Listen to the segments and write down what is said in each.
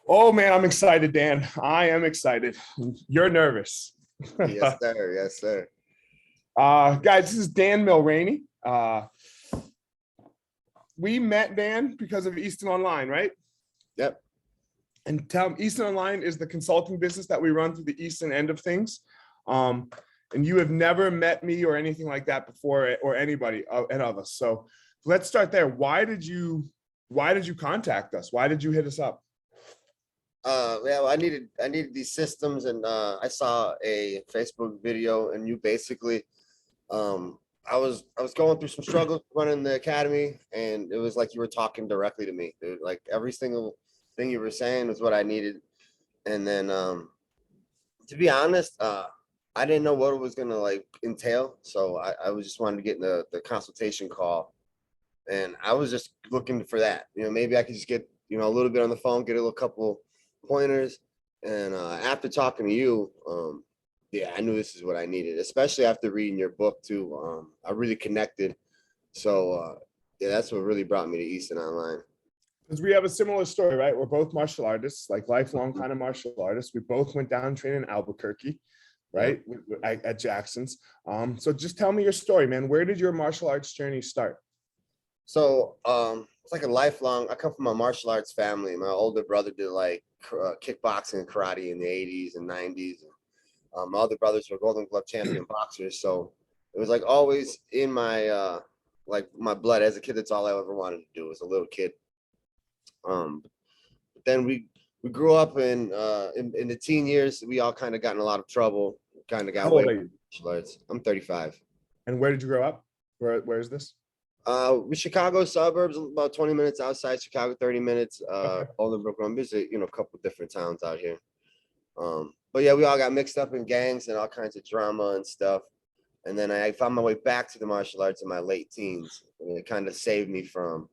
Oh man, I'm excited, Dan. I am excited. You're nervous. Yes, sir. Yes, sir. Guys, this is Dan Millraney. We met Dan because of Easton Online, right? Yep. And tell Easton Online is the consulting business that we run through the Easton end of things. Um, and you have never met me or anything like that before, or anybody of us. So let's start there. Why did you contact us? Why did you hit us up? Yeah, I needed these systems, and I saw a Facebook video, and you basically, I was going through some struggles running the academy, and it was like you were talking directly to me. Dude. Like every single thing you were saying was what I needed. And then, to be honest, I didn't know what it was gonna like entail, so I was just wanted to get in the consultation call, and I was just looking for that. Maybe I could just get a little bit on the phone, get a little couple pointers, and after talking to you, yeah, I knew this is what I needed, especially after reading your book too. I really connected, so yeah, that's what really brought me to Easton Online. Because we have a similar story, right? We're both martial artists, like lifelong kind of martial artists. We both went down training in Albuquerque, right? At Jackson's. So just tell me your story, man. Where did your martial arts journey start? So it's like a lifelong. I come from a martial arts family. My older brother did like kickboxing and karate in the 80s and 90s. My other brothers were Golden Glove champion boxers. So it was like always in my like my blood as a kid. That's all I ever wanted to do as a little kid. But then we grew up in the teen years. We all kind of got in a lot of trouble. Kind of got How away old are from you? martial arts. I'm 35. And where did you grow up? Where is this? Chicago suburbs, about 20 minutes outside Chicago, 30 minutes. Okay. Bolingbrook. I visit, a couple different towns out here. But yeah, we all got mixed up in gangs and all kinds of drama and stuff. And then I found my way back to the martial arts in my late teens, and it kind of saved me from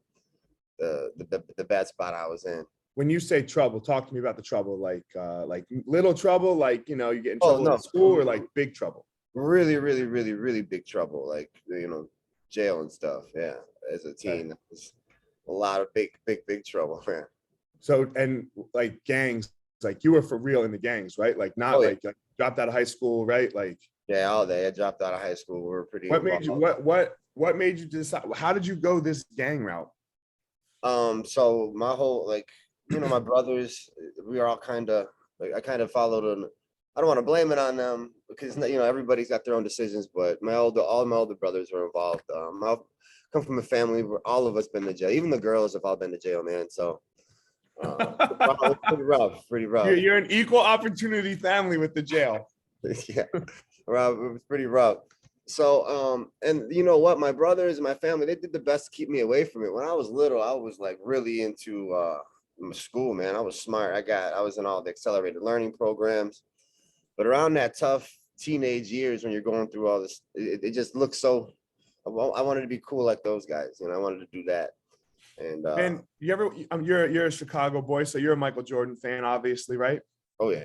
the bad spot I was in. When you say trouble, talk to me about the trouble, like little trouble, like you get in Oh trouble no, at school, or like big trouble. really, really, really, really big trouble, like jail and stuff. Yeah, as a Okay. teen, that was a lot of big trouble, man. So and like gangs, like you were for real in the gangs, right? Like not Oh yeah, like dropped out of high school, right? Like yeah, all day. I dropped out of high school. We were pretty what made involved. you what made you decide? How did you go this gang route? So my whole my brothers, we are all kind of like I kind of followed an. I don't want to blame it on them because everybody's got their own decisions, but all my older brothers were involved. I come from a family where all of us been to jail. Even the girls have all been to jail, man. So it's pretty rough, pretty rough. You're an equal opportunity family with the jail. Yeah, rough. It was pretty rough. So, and you know what, my brothers and my family, they did the best to keep me away from it. When I was little, I was like really into school, man. I was smart. I was in all the accelerated learning programs. But around that tough teenage years when you're going through all this, it just looks so. I wanted to be cool like those guys. I wanted to do that. And And you're a Chicago boy, so you're a Michael Jordan fan, obviously, right? oh yeah,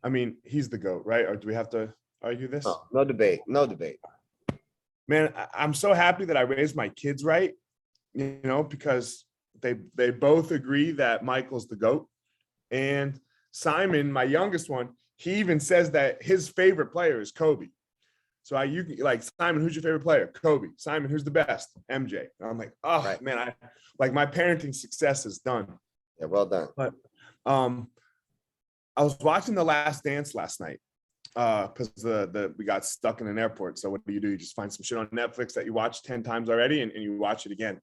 I mean, he's the GOAT, right? Or do we have to argue this? no debate, no debate. Man, I'm so happy that I raised my kids right, because they both agree that Michael's the GOAT. And Simon, my youngest one, he even says that his favorite player is Kobe. So you like, Simon, who's your favorite player? Kobe. Simon, who's the best? MJ. And I'm like, oh Right. man, I like my parenting success is done. Yeah, well done. But I was watching The Last Dance last night because we got stuck in an airport. So what do? You just find some shit on Netflix that you watched 10 times already and you watch it again.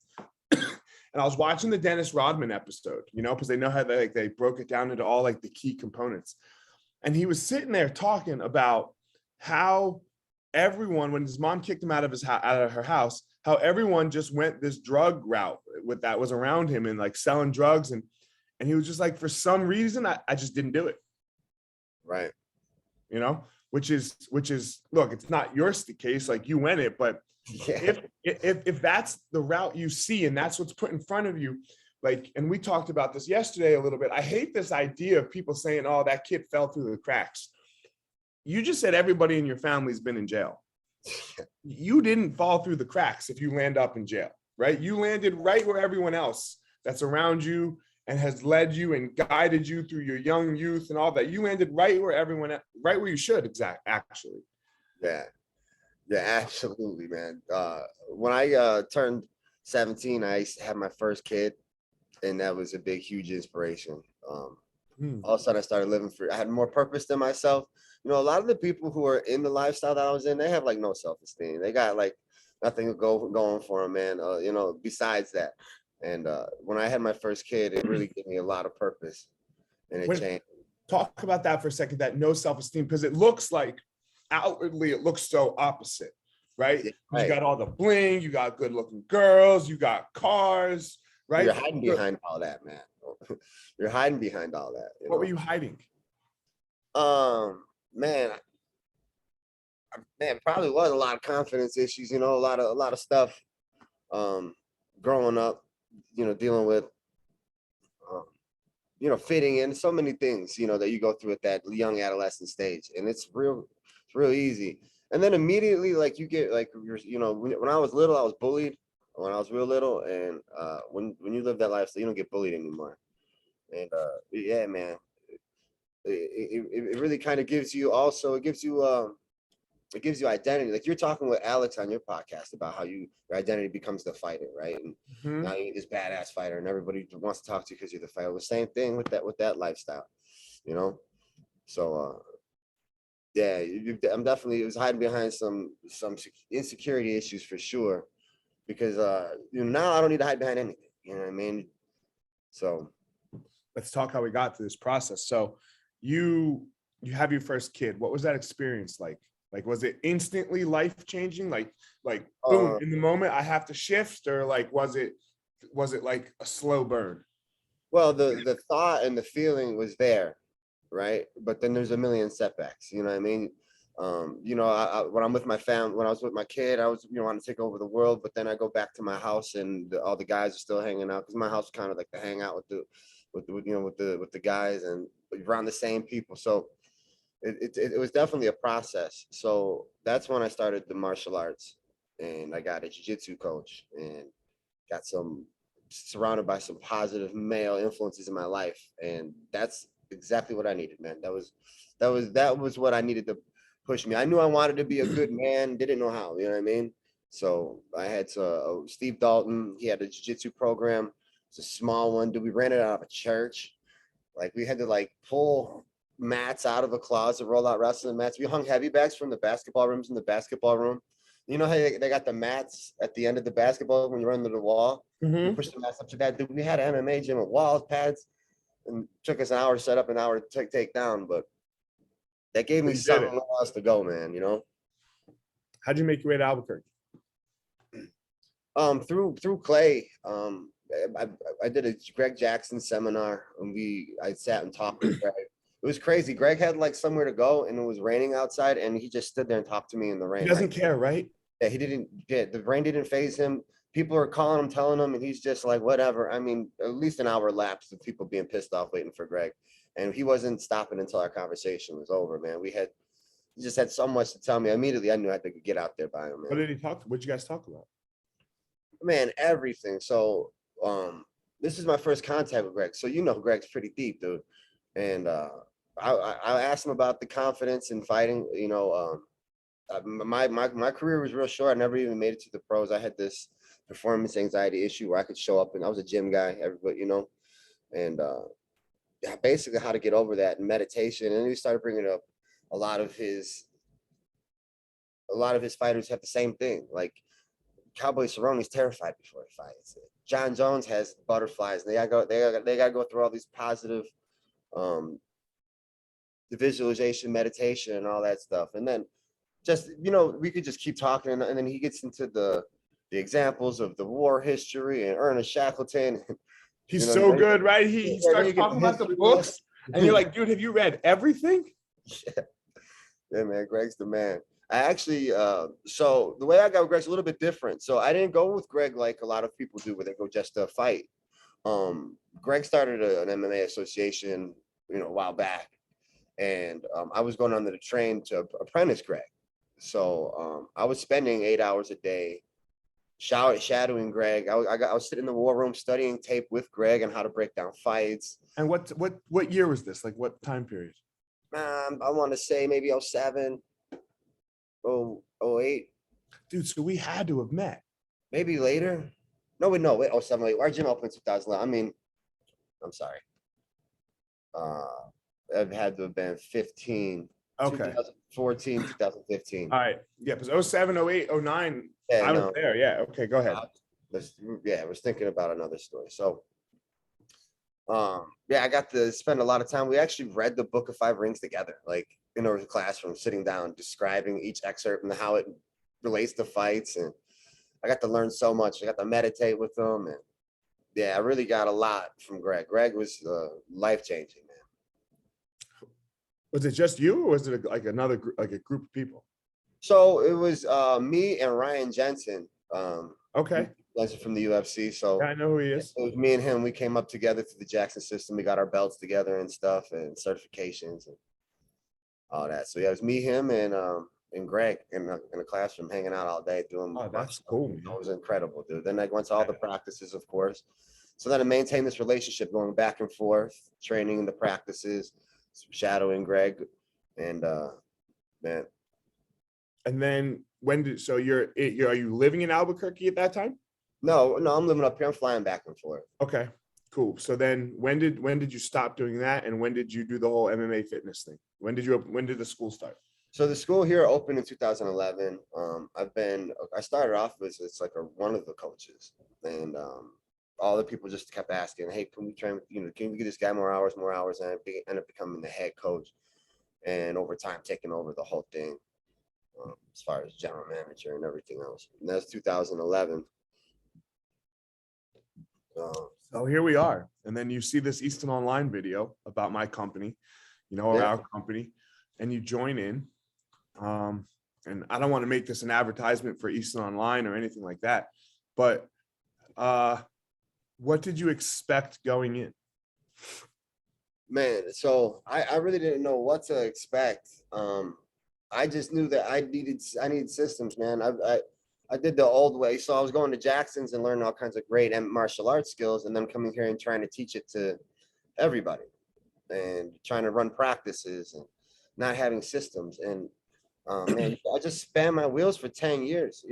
And I was watching the Dennis Rodman episode, because they know how they broke it down into all like the key components. And he was sitting there talking about how everyone, when his mom kicked him out of her house, how everyone just went this drug route with that was around him and like selling drugs. And he was just like, for some reason, I just didn't do it. Right. Which is, look, it's not your case, like you went it, but Yeah. if that's the route you see and that's what's put in front of you, like, and we talked about this yesterday a little bit. I hate this idea of people saying, oh, that kid fell through the cracks. You just said everybody in your family's been in jail. You didn't fall through the cracks if you land up in jail, right? You landed right where everyone else that's around you and has led you and guided you through your young youth and all that. You landed right where you should, actually. Yeah. Yeah, absolutely, man. When I turned 17, I had my first kid, and that was a big, huge inspiration. All of a sudden, I started living free. I had more purpose than myself. You know, a lot of the people who are in the lifestyle that I was in, they have like no self-esteem. They got like nothing going for them, man. You know, besides that. And when I had my first kid, it really gave me a lot of purpose, and it changed. Talk about that for a second, that no self-esteem, because it looks like outwardly it looks so opposite, right? Yeah, right. You got all the bling, you got good looking girls, you got cars, right? You're hiding behind all that, man. You're hiding behind all that. What were you hiding? Man, probably was a lot of confidence issues, you know, a lot of stuff. Growing up, you know, dealing with, you know, fitting in, so many things, you know, that you go through at that young adolescent stage, and it's real easy. And then immediately, like, you get like, you know, when I was little, I was bullied when I was real little, and when you live that lifestyle, you don't get bullied anymore. And yeah, man, it really kind of gives you it gives you identity. Like, you're talking with Alex on your podcast about how your identity becomes the fighter, right? And now you're this badass fighter, and everybody wants to talk to you because you're the fighter. The same thing with that lifestyle, you know. So yeah, I'm definitely, it was hiding behind some insecurity issues for sure, because you know, now I don't need to hide behind anything. You know what I mean? So let's talk how we got to this process. So you have your first kid. What was that experience like? Like, was it instantly life changing? Like boom, in the moment I have to shift, or like, was it like a slow burn? well, the thought and the feeling was there, right? But then there's a million setbacks. You know what I mean? You know, when I'm with my family, when I was with my kid, I was, you know, want to take over the world. But then I go back to my house, and all the guys are still hanging out, because my house is kind of like the hangout with the guys, and around the same people. So it was definitely a process. So that's when I started the martial arts, and I got a jiu-jitsu coach, and got surrounded by some positive male influences in my life, and that's exactly what I needed, man. That was what I needed to push me. I knew I wanted to be a good man, didn't know how. You know what I mean? So I had Steve Dalton. He had a jiu-jitsu program. It's a small one. Dude, we ran it out of a church. Like, we had to like pull mats out of a closet, roll out wrestling mats. We hung heavy bags from the basketball rooms in the basketball room. You know how they got the mats at the end of the basketball when you run to the wall? You push the mats up to that. Dude, we had an MMA gym with walls, pads, and took us an hour to set up, an hour to take down. But that gave me something else to go, man, you know? How'd you make your way to Albuquerque? Through Clay. I did a Greg Jackson seminar, and I sat and talked with Greg. It was crazy. Greg had like somewhere to go, and it was raining outside, and he just stood there and talked to me in the rain. He doesn't care, right? Yeah, he didn't get, the rain didn't phase him. People are calling him, telling him, and he's just like, whatever. I mean, at least an hour lapsed of people being pissed off waiting for Greg, and he wasn't stopping until our conversation was over, man. He just had so much to tell me. Immediately, I knew I had to get out there by him, man. What did he talk to? What'd you guys talk about? Man, everything. So this is my first contact with Greg. So, you know, Greg's pretty deep, dude. And I asked him about the confidence in fighting. You know, my career was real short. I never even made it to the pros. I had this performance anxiety issue where I could show up, and I was a gym guy, everybody, you know, and basically how to get over that, and meditation. And he started bringing up a lot of his fighters have the same thing. Like, Cowboy Cerrone's terrified before he fights. John Jones has butterflies. They gotta go through all these positive the visualization, meditation, and all that stuff. And then just, you know, we could just keep talking, and then he gets into the examples of the war history and Ernest Shackleton. He's so good, right? He starts talking about the books, and you're like, dude, have you read everything? Yeah, man, Greg's the man. I actually, so the way I got with Greg's a little bit different. So I didn't go with Greg like a lot of people do, where they go just to fight. Greg started an MMA association, you know, a while back, and I was going under the train to apprentice Greg. So I was spending 8 hours a day shadowing Greg. I was sitting in the war room studying tape with Greg on how to break down fights. And what year was this? Like what time period? I want to say maybe 07, 08, Dude, so we had to have met. maybe later. No, wait, 07, 08. Our gym opened in 2011. I mean, I'm sorry. It had to have been 15, Okay. 2014, 2015. All right. Yeah, because 07, 08, 09, Yeah, I was no. there. Yeah. Okay, go ahead. I was thinking about another story. So, I got to spend a lot of time. We actually read the Book of Five Rings together, like in our classroom, sitting down, describing each excerpt and how it relates to fights. And I got to learn so much. I got to meditate with them, and I really got a lot from Greg. Greg was life changing, man. Was it just you, or was it like another like a group of people? So it was me and Ryan Jensen. Okay. Jensen from the UFC. So Yeah, I know who he is. it was me and him. We came up together through the Jackson system. We got our belts together and stuff, and certifications and all that. So it was me, him, and Greg in a classroom hanging out all day doing. Oh, that's cool, man. It was incredible, dude. Then I went to all the practices, of course. So then I maintained this relationship, going back and forth, training in the practices, shadowing Greg, and man. And then so are you living in Albuquerque at that time? No, I'm living up here. I'm flying back and forth. Okay, cool. So then when did you stop doing that, and when did you do the whole MMA fitness thing? When did the school start? So the school here opened in 2011. I started off as one of the coaches, and all the people just kept asking, "Hey, can we train? Can we get this guy more hours?" And I ended up becoming the head coach, and over time taking over the whole thing, as far as general manager and everything else. And that's 2011. So here we are, and then you see this Easton Online video about my company, or our company, and you join in. And I don't want to make this an advertisement for Easton Online or anything like that, but what did you expect going in? Man, so I really didn't know what to expect. I just knew that I needed systems, man. I did the old way. So I was going to Jackson's and learning all kinds of great martial arts skills, and then coming here and trying to teach it to everybody, and trying to run practices and not having systems. And man, I just spanned my wheels for 10 years,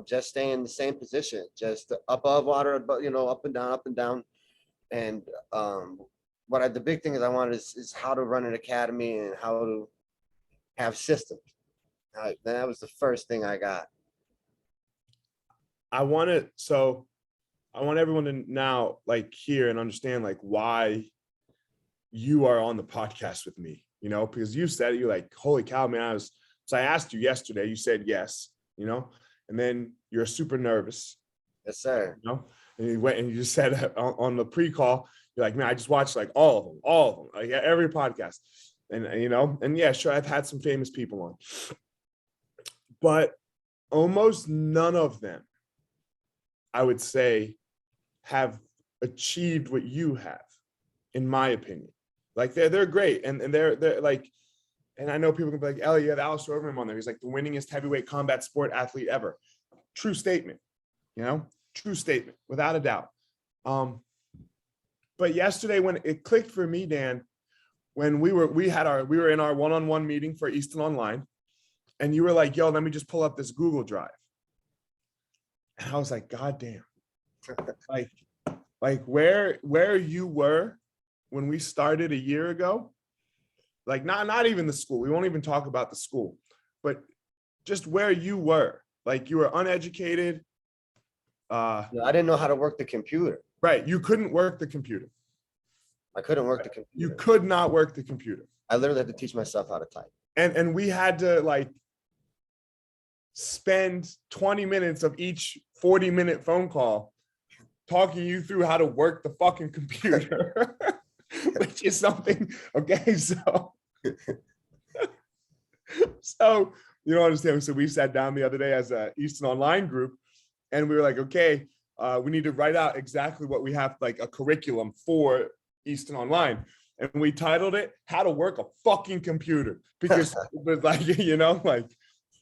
just staying in the same position, just above water, but up and down, up and down. And the big thing is I wanted is how to run an academy and how to have systems. That was the first thing I got. I want everyone to now hear and understand why you are on the podcast with me, because you said it, you're like, holy cow, man. So I asked you yesterday, you said yes, and then you're super nervous. Yes, sir. And you went and you just said on the pre-call, you're like, man, I just watched all of them, like every podcast. And yeah, sure, I've had some famous people on, but almost none of them, I would say, have achieved what you have, in my opinion. They're great, and they're like, and I know people can be like, Ellie, you have Alistair Overeem on there. He's like the winningest heavyweight combat sport athlete ever. True statement, true statement, without a doubt. But yesterday when it clicked for me, Dan, when we were in our one-on-one meeting for Easton Online, and you were like, yo, let me just pull up this Google Drive. And I was like, God damn. like where you were when we started a year ago, not even the school. We won't even talk about the school, but just where you were. You were uneducated. I didn't know how to work the computer. Right. You couldn't work the computer. I couldn't work the computer. You could not work the computer. I literally had to teach myself how to type. And we had to spend 20 minutes of each 40-minute phone call talking you through how to work the fucking computer, which is something. Okay. So you don't understand. So we sat down the other day as a Easton Online group, and we were like, okay, we need to write out exactly what we have, a curriculum for Easton Online. And we titled it How to Work a Fucking Computer, because it was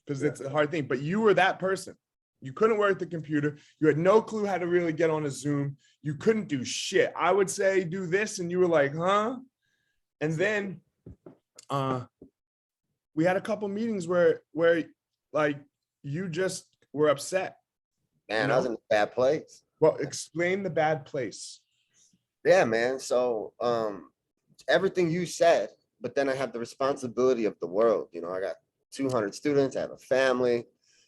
because it's a hard thing. But you were that person. You couldn't work the computer. You had no clue how to really get on a Zoom. You couldn't do shit. I would say do this, and you were like, huh? And then we had a couple meetings where like you just were upset. Man, I was in a bad place. Well, explain the bad place. Yeah, man. So everything you said, but then I have the responsibility of the world. You know, I got 200 students, I have a family,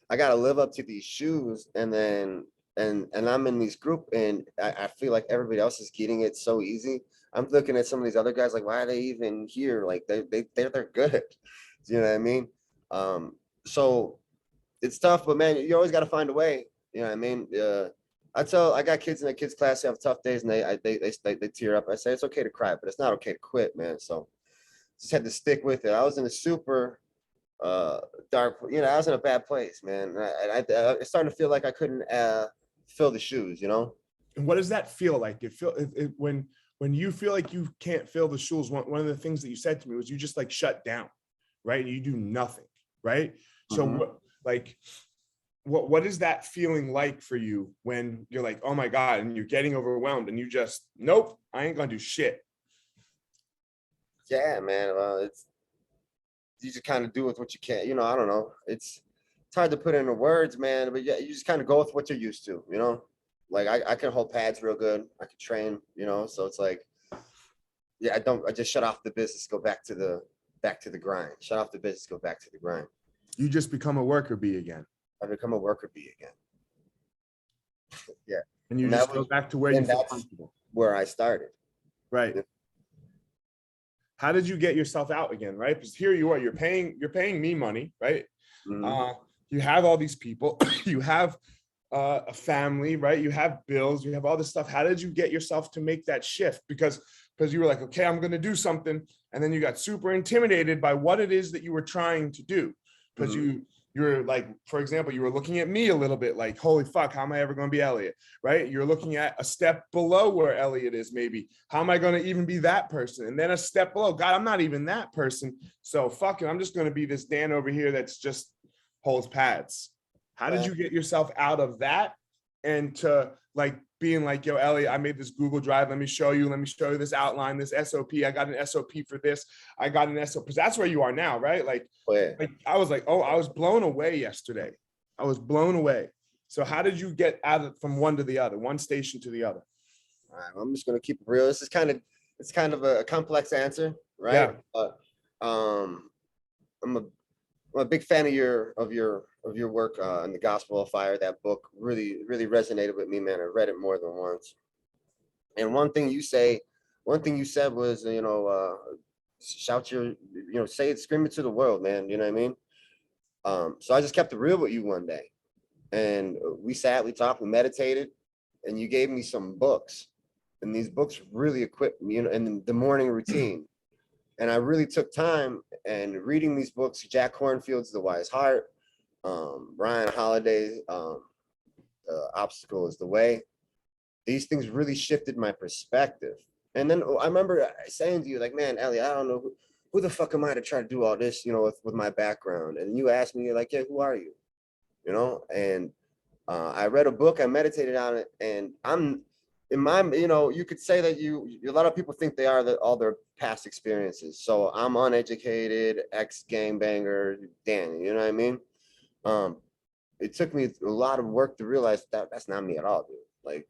I got to live up to these shoes. And then, and I'm in this group, and I feel like everybody else is getting it so easy. I'm looking at some of these other guys, like, why are they even here? Like they're good. You know what I mean? So it's tough, but man, you always got to find a way. You know what I mean? I got kids in the kids class who have tough days, and they tear up. I say it's okay to cry, but it's not okay to quit, man. So just had to stick with it. I was in a super dark, you know, I was in a bad place, man. It's starting to feel like I couldn't fill the shoes, you know. And what does that feel like? When you feel like you can't fill the shoes. One of the things that you said to me was you just like shut down, right? You do nothing, right? So what is that feeling like for you when you're like, oh my God, and you're getting overwhelmed and you just, nope, I ain't gonna do shit? Yeah, man. Well, you just kind of do with what you can. You know, I don't know. It's hard to put into words, man. But yeah, you just kind of go with what you're used to. You know, like I can hold pads real good. I can train. You know, so it's like, yeah, I just shut off the business, go back to the grind. Shut off the business, go back to the grind. You just become a worker bee again. I become a worker bee again. Yeah, and you just go back to where you feel comfortable. Where I started. Right. Yeah. How did you get yourself out again, right? Because here you are, you're paying me money, right? Mm-hmm. You have all these people, you have a family, right? You have bills, you have all this stuff. How did you get yourself to make that shift? Because you were like, okay, I'm going to do something. And then you got super intimidated by what it is that you were trying to do. Because you're like, for example, you were looking at me a little bit like, holy fuck, how am I ever going to be Elliot? Right? You're looking at a step below where Elliot is, maybe. How am I going to even be that person? And then a step below, God, I'm not even that person. So fuck it, I'm just going to be this Dan over here that's just holds pads. How did you get yourself out of that and to like being like, yo, Elliot, I made this Google Drive. Let me show you this outline, this SOP. I got an SOP for this. I got an SOP. Because that's where you are now, right? Like I was like, oh, I was blown away yesterday. I was blown away. So how did you get from one to the other, one station to the other? All right, I'm just gonna keep it real. It's kind of a complex answer, right? Yeah. I'm a big fan of your work in the Gospel of Fire. That book really resonated with me, man. I read it more than once. And one thing you said was, you know, shout your, you know, say it, scream it to the world, man. You know what I mean? So I just kept it real with you one day, and we sat, we talked, we meditated, and you gave me some books, and these books really equipped me, you know, in the morning routine. And I really took time and reading these books, Jack Kornfield's The Wise Heart, Ryan Holiday's Obstacle is the Way. These things really shifted my perspective. And then I remember saying to you, like, man, Ellie, I don't know who the fuck am I to try to do all this, you know, with my background. And you asked me, you're like, yeah, who are you? You know, and I read a book, I meditated on it, and I'm in my, you know, you could say that a lot of people think they are all their past experiences. So I'm uneducated, ex-gangbanger, Dan, you know what I mean? It took me a lot of work to realize that that's not me at all, dude. Like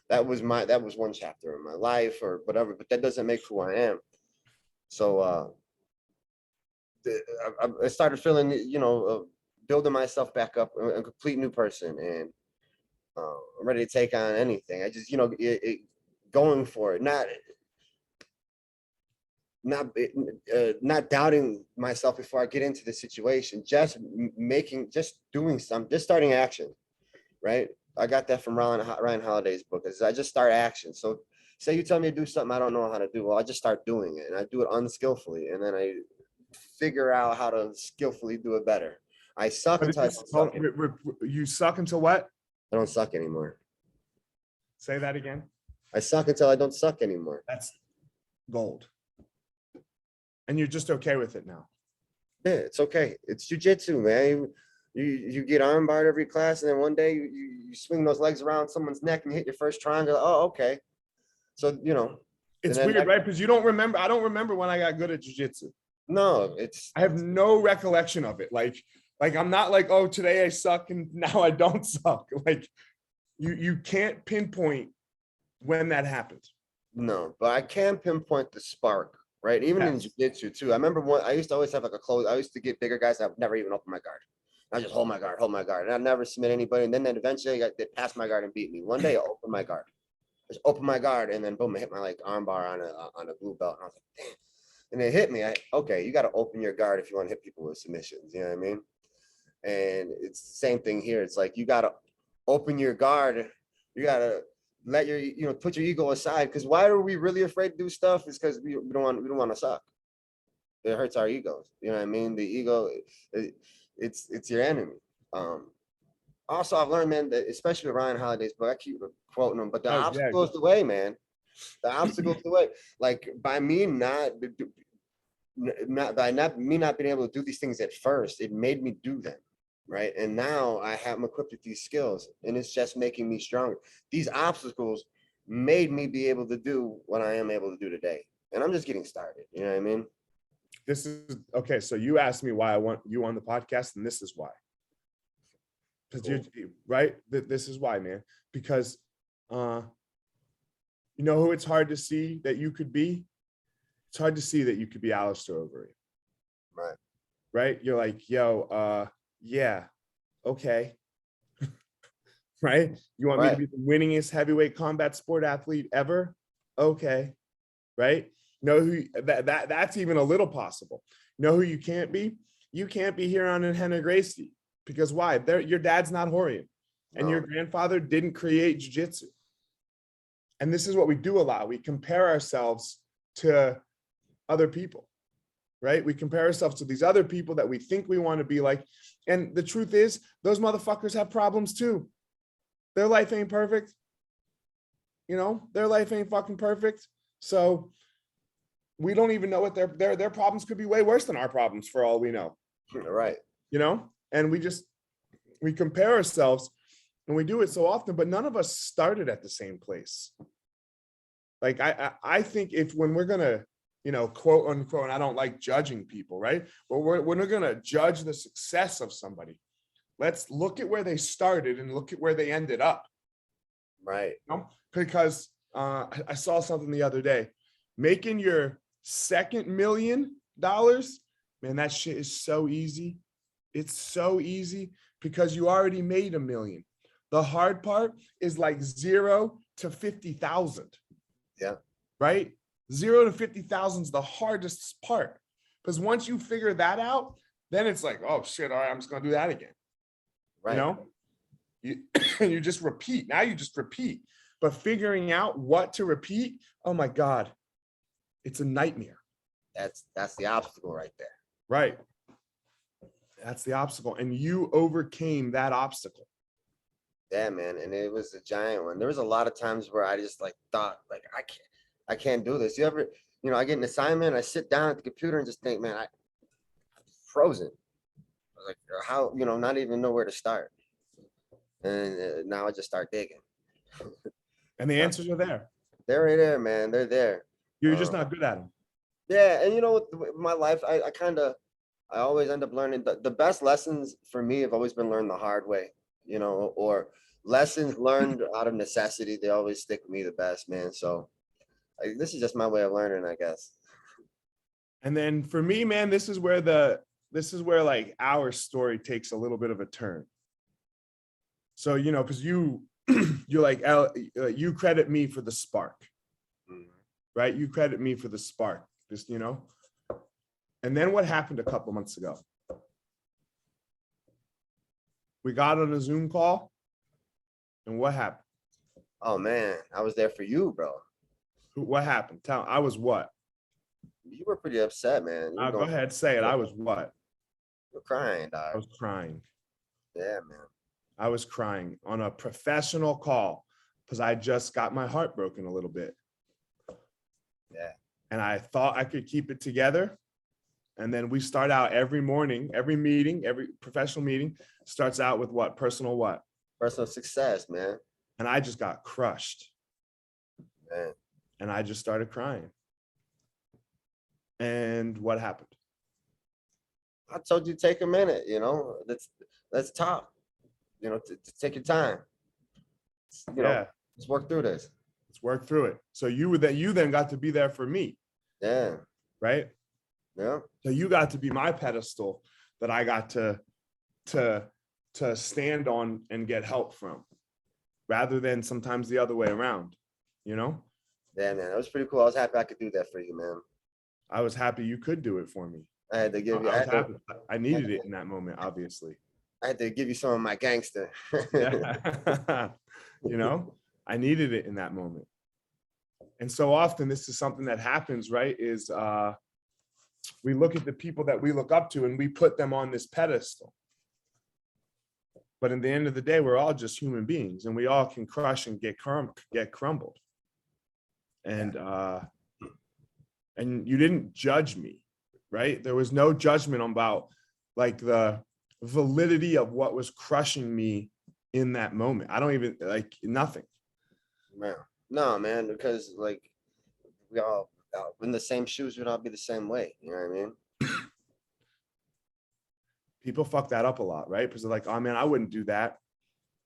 that was one chapter in my life or whatever, but that doesn't make who I am. So I started feeling, you know, building myself back up, a complete new person, and I'm ready to take on anything. I just, you know, going for it, not doubting myself before I get into the situation, just starting action, right? I got that from Ryan Holiday's book. I just start action. So say you tell me to do something I don't know how to do, well, I just start doing it, and I do it unskillfully, and then I figure out how to skillfully do it better. I suck until I suck. You suck until what? I don't suck anymore. Say that again. I suck until I don't suck anymore. That's gold. And you're just okay with it now. Yeah, it's okay. It's jujitsu, man. You get armbarred every class, and then one day you swing those legs around someone's neck and hit your first triangle. Oh, okay. So, you know. It's weird, right? Because you don't remember. I don't remember when I got good at jiu-jitsu. No, I have no recollection of it. Like I'm not like, oh, today I suck and now I don't suck. Like you can't pinpoint when that happened. no, but I can pinpoint the spark, right? Even in jiu-jitsu too. I remember I used to always have like I used to get bigger guys that would never even open my guard. I just hold my guard, and I never submit anybody. And then eventually they passed my guard and beat me. One day I opened my guard. Just open my guard, and then boom, I hit my like arm bar on a blue belt. And I was like, damn. And it hit me. Okay, you got to open your guard if you want to hit people with submissions. You know what I mean? And it's the same thing here. It's like you got to open your guard. You got to let your put your ego aside. Because why are we really afraid to do stuff? Is because we don't want to suck. It hurts our egos. You know what I mean? The ego, it's your enemy. Also, I've learned, man, that especially with Ryan Holiday's book, I keep quoting him, but the obstacle is the way, man. The obstacle is the way. Like by me not being able to do these things at first, it made me do them, right? And now I'm equipped with these skills, and it's just making me stronger. These obstacles made me be able to do what I am able to do today, and I'm just getting started. You know what I mean? This is okay. So you asked me why I want you on the podcast, and this is why. Because you're right. This is why, man. Because you know who it's hard to see that you could be? It's hard to see that you could be Alistair Overeem. Right. Right? You're like, yo, yeah, okay. Right? You want me to be the winningest heavyweight combat sport athlete ever? Okay. Right? Know who that's even a little possible. Know who you can't be? You can't be Huron and Henna Gracie. Because why? Your dad's not Horian, and your grandfather didn't create jiu-jitsu. And this is what we do a lot. We compare ourselves to other people, right? We compare ourselves to these other people that we think we want to be like. And the truth is, those motherfuckers have problems too. Their life ain't perfect. You know, their life ain't fucking perfect. So we don't even know what their problems could be way worse than our problems for all we know. Right. You know? And we compare ourselves, and we do it so often, but none of us started at the same place. Like I think when we're gonna, quote unquote, and I don't like judging people, right? But when we're gonna judge the success of somebody, let's look at where they started and look at where they ended up. Right. Because I saw something the other day. Making your second $1 million, man, that shit is so easy. It's so easy because you already made $1 million. The hard part is like 0 to 50,000. Yeah. Right? 0 to 50,000 is the hardest part. Because once you figure that out, then it's like, oh shit, all right, I'm just gonna do that again. Right. You just repeat. Now you just repeat. But figuring out what to repeat, oh my God, it's a nightmare. That's the obstacle right there. Right. That's the obstacle. And you overcame that obstacle. Yeah, man. And it was a giant one. There was a lot of times where I just thought I can't do this. I get an assignment, I sit down at the computer and just think, man, I'm frozen. I was like, how, not even know where to start. And now I just start digging. And the answers are there. They're right there, man. They're there. You're just not good at them. Yeah. And with my life, I always end up learning the best lessons for me have always been learned the hard way, or lessons learned out of necessity. They always stick with me the best, man. So this is just my way of learning, I guess. And then for me, man, this is where like our story takes a little bit of a turn. So, because you're like, you credit me for the spark, right? You credit me for the spark, just, And then what happened a couple months ago? We got on a Zoom call, and what happened? Oh man, I was there for you, bro. What happened? I was what? You were pretty upset, man. Go ahead, say it. I was what? You're crying, dog. I was crying. Yeah, man. I was crying on a professional call because I just got my heart broken a little bit. Yeah. And I thought I could keep it together. And then we start out every morning, every meeting, every professional meeting starts out with what? Personal what? Personal success, man. And I just got crushed. Man. And I just started crying. And what happened? I told you take a minute, let's talk, to take your time. Let's work through this. Let's work through it. So you then got to be there for me. Yeah. Right? Yeah. So you got to be my pedestal that I got to stand on and get help from, rather than sometimes the other way around, Yeah, man, that was pretty cool. I was happy I could do that for you, man. I was happy you could do it for me. I had to give you. I needed it in that moment, obviously. I had to give you some of my gangster. Yeah. I needed it in that moment. And so often this is something that happens, right? Is we look at the people that we look up to and we put them on this pedestal. But in the end of the day, we're all just human beings, and we all can crush and get crumbled. And you didn't judge me, right? There was no judgment about like the validity of what was crushing me in that moment. I don't even like nothing. Man, no, man, because like we all in the same shoes, we'd all be the same way. You know what I mean? People fuck that up a lot, right? Because they're like, oh man, I wouldn't do that,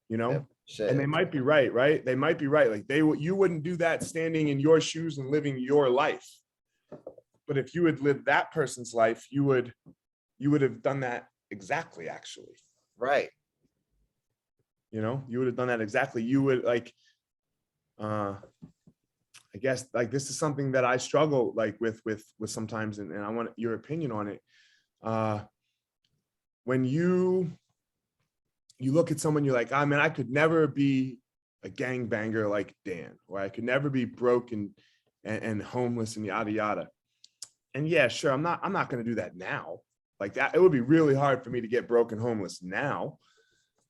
Yeah, and they might be right, right? They might be right. Like you wouldn't do that standing in your shoes and living your life. But if you had lived that person's life, you would have done that exactly, actually. Right. You would have done that exactly. You would like, I guess like this is something that I struggle like with sometimes, and I want your opinion on it. When you look at someone, you're like, man, I could never be a gangbanger like Dan, or I could never be broken and homeless and yada yada. And yeah, sure, I'm not going to do that now. Like that, it would be really hard for me to get broken homeless now.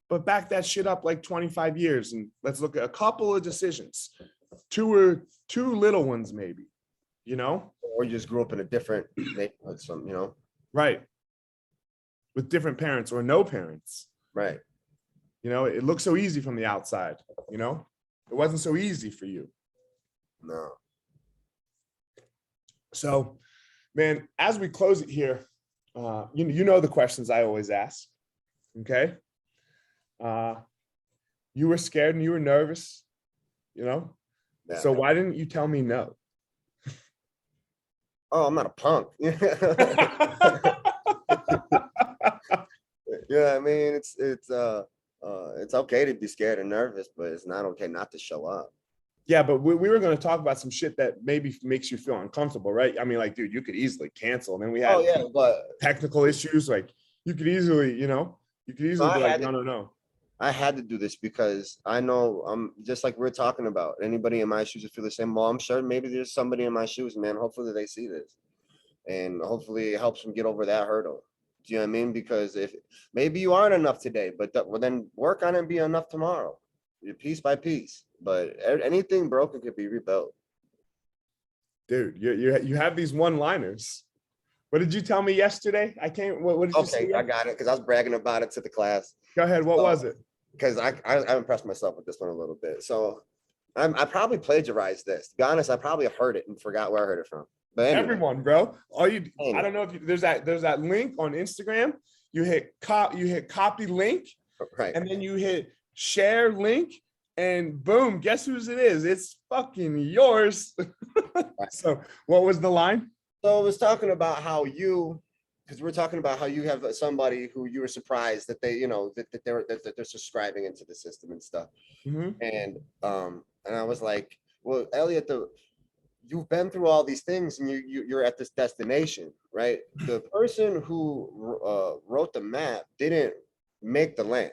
But back that shit up like 25 years, and let's look at a couple of decisions, two little ones maybe, Or you just grew up in a different neighborhood, right, with different parents or no parents, right. It looks so easy from the outside, it wasn't so easy for you. No. So, man, as we close it here, the questions I always ask. Okay. You were scared and you were nervous, Yeah. So why didn't you tell me no? Oh, I'm not a punk. Yeah, I mean, it's okay to be scared and nervous, but it's not okay not to show up. Yeah, but we were going to talk about some shit that maybe makes you feel uncomfortable, right? I mean, like, dude, you could easily cancel. And then we had but technical issues. Like, you could easily, be like, no. I had to do this because I know I'm just like we're talking about. Anybody in my shoes would feel the same. Well, I'm sure maybe there's somebody in my shoes, man. Hopefully they see this, and hopefully it helps them get over that hurdle. Do you know what I mean? Because if maybe you aren't enough today, but then work on it and be enough tomorrow, piece by piece. But anything broken could be rebuilt. Dude, you have these one-liners. What did you tell me yesterday? I can't. What did you say? Okay, I got it because I was bragging about it to the class. Go ahead. What was it? Because I impressed myself with this one a little bit. So I probably plagiarized this. To be honest, I probably heard it and forgot where I heard it from. But anyway. Everyone, bro. I don't know if there's that link on Instagram. You hit copy link, right, and then you hit share link, and boom, guess whose it is? It's fucking yours. So what was the line? So I was talking about how because we're talking about how you have somebody who you were surprised that they, that they're subscribing into the system and stuff. Mm-hmm. And I was like, well, Elliot, you've been through all these things and you're at this destination, right? The person who wrote the map didn't make the land.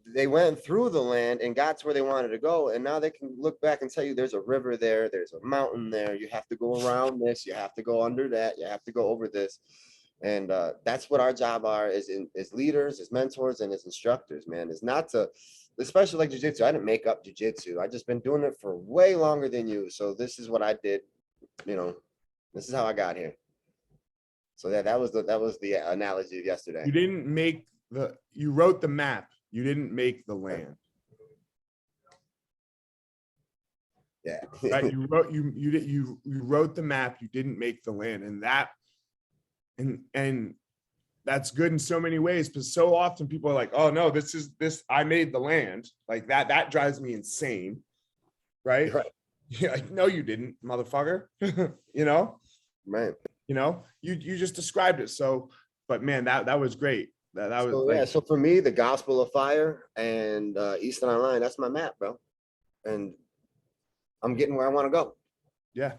They went through the land and got to where they wanted to go, and now they can look back and tell you there's a river there, there's a mountain there, you have to go around this, you have to go under that, you have to go over this. And that's what our job are as leaders, as mentors, and as instructors, man, is not to, especially like jiu-jitsu. I didn't make up jiu-jitsu. I just been doing it for way longer than you. So this is what I did, this is how I got here. So that was the analogy of yesterday. You wrote the map. You didn't make the land. Yeah. Right. You wrote the map. You didn't make the land. And that's good in so many ways, because so often people are like, oh no, I made the land. Like that drives me insane. Right. Right. Yeah, like, no, you didn't, motherfucker. You know? Right. You know, you just described it. So, but man, that was great. That was So, like, yeah. So for me, the Gospel of Fire and Eastern Online, that's my map, bro. And I'm getting where I want to go. yeah,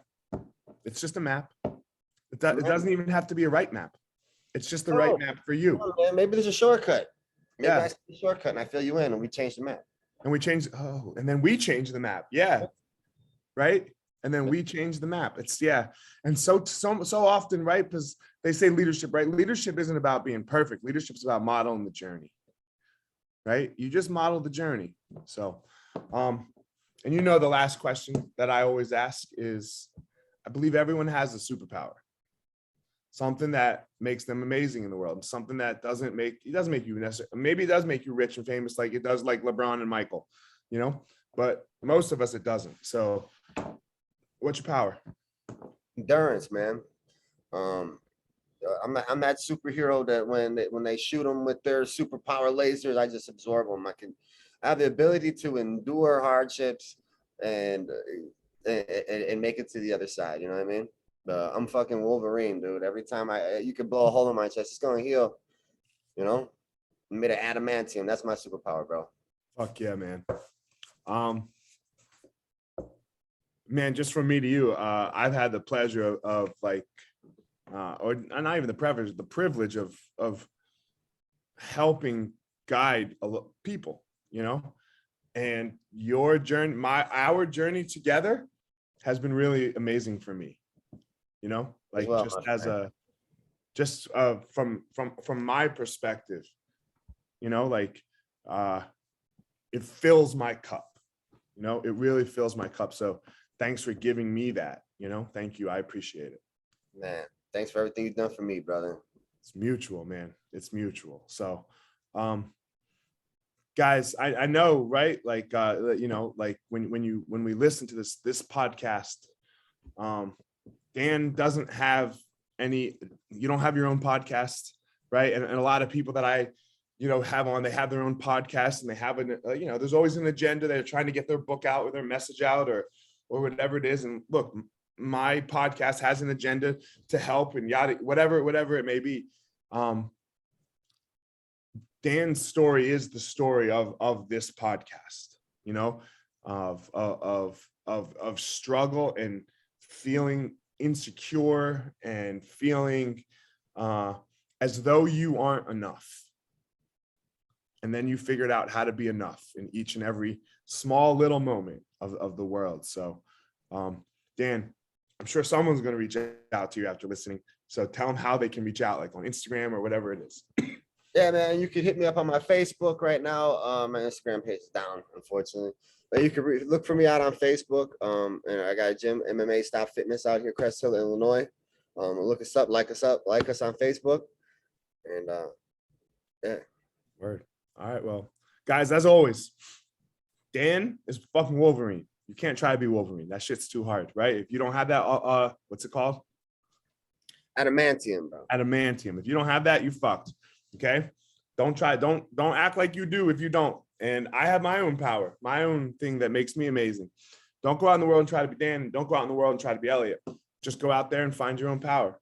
it's just a map. It doesn't even have to be a right map. It's just the right map for you. Oh, man, maybe there's a shortcut. Maybe Yeah. I see a shortcut and I fill you in and we change the map. And then we change the map. Yeah. Right. And then we change the map. It's And so often, right? Because they say leadership, right? Leadership isn't about being perfect. Leadership is about modeling the journey. Right. You just model the journey. So, and the last question that I always ask is, I believe everyone has a superpower. Something that makes them amazing in the world. Something that doesn't make you necessarily, maybe it does make you rich and famous, like it does like LeBron and Michael, but most of us, it doesn't. So what's your power? Endurance, man. I'm that superhero that when they shoot them with their superpower lasers, I just absorb them. I have the ability to endure hardships and make it to the other side. You know what I mean? I'm fucking Wolverine, dude. Every time you could blow a hole in my chest, it's gonna heal. I'm made of adamantium. That's my superpower, bro. Fuck yeah, man. Man, just from me to you, I've had the pleasure of like, or not even the privilege of helping guide people, and your journey, our journey together has been really amazing for me, like well, just from my perspective, like it fills my cup, it really fills my cup. So thanks for giving me that, thank you. I appreciate it. Man, thanks for everything you've done for me, brother. It's mutual, man. It's mutual. So, guys, I know, right? Like, like when we listen to this podcast, Dan doesn't have you don't have your own podcast, right? And a lot of people that I, have on, they have their own podcast, and they have there's always an agenda. They're trying to get their book out or their message out or whatever it is. And look, my podcast has an agenda to help and whatever it may be. Dan's story is the story of this podcast, of struggle and feeling insecure and feeling as though you aren't enough. And then you figured out how to be enough in each and every small little moment of the world. So, Dan, I'm sure someone's going to reach out to you after listening. So tell them how they can reach out, like on Instagram or whatever it is. Yeah, man, you can hit me up on my Facebook right now. My Instagram page is down, unfortunately. But you can look for me out on Facebook. And I got a gym, MMA Stop Fitness out here, Crest Hill, Illinois. Look us up, like us on Facebook. And yeah. Word. All right, well, guys, as always, Dan is fucking Wolverine. You can't try to be Wolverine. That shit's too hard, right? If you don't have that, what's it called? Adamantium, bro. Adamantium. If you don't have that, you fucked. Okay? Don't act like you do if you don't. And I have my own power, my own thing that makes me amazing. Don't go out in the world and try to be Dan. Don't go out in the world and try to be Elliot. Just go out there and find your own power.